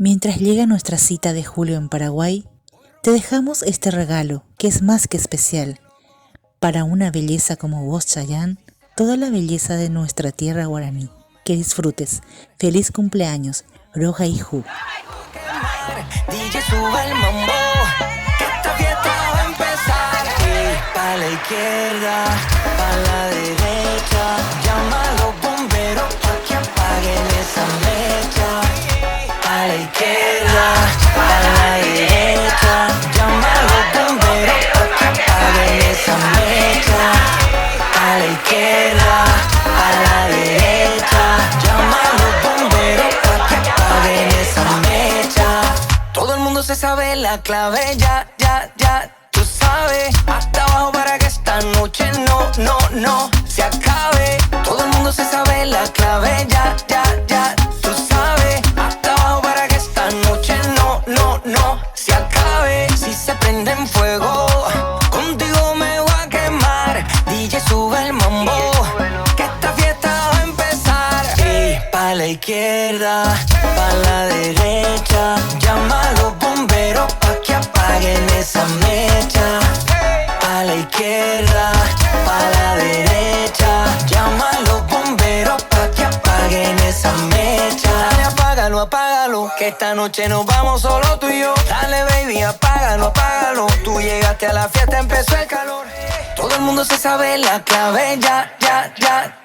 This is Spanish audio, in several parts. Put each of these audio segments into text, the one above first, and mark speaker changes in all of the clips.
Speaker 1: Mientras llega nuestra cita de julio en Paraguay, te dejamos este regalo que es más que especial. Para una belleza como vos, Chayanne, toda la belleza de nuestra tierra guaraní. Que disfrutes. Feliz cumpleaños, Roja Hijo.
Speaker 2: DJ sube el mambo, que esta fiesta va a empezar. Pa' la izquierda, pa' la derecha, llama a los bomberos pa' que apaguen esa mecha. Pa' la izquierda, pa' la derecha, llama a los bomberos pa' que apaguen esa mecha. Pa' la izquierda, pa' la derecha, llama a los bomberos pa' que apaguen esa mecha. Todo el mundo se sabe la clave, ya, tú sabes. Hasta abajo para que esta noche no se acabe. Todo el mundo se sabe la clave, ya, tú sabes. Hasta abajo para que esta noche no se acabe. Si se prende en fuego, contigo me voy a quemar. DJ sube el mambo, que esta fiesta va a empezar. Pa' la izquierda, pa' la derecha, llama a los bomberos pa' que apaguen esa mecha. Pa' la izquierda, pa' la derecha, llama a los bomberos pa' que apaguen esa mecha. Dale, apágalo, que esta noche nos vamos solo tú y yo. Dale, baby, apágalo. Tú llegaste a la fiesta, empezó el calor. Todo el mundo se sabe la clave, ya,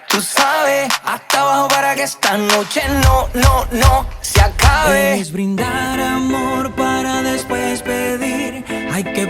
Speaker 2: tú sabes. Hasta abajo para que esta noche no se acabe.
Speaker 3: Es brindar amor para después pedir. Hay que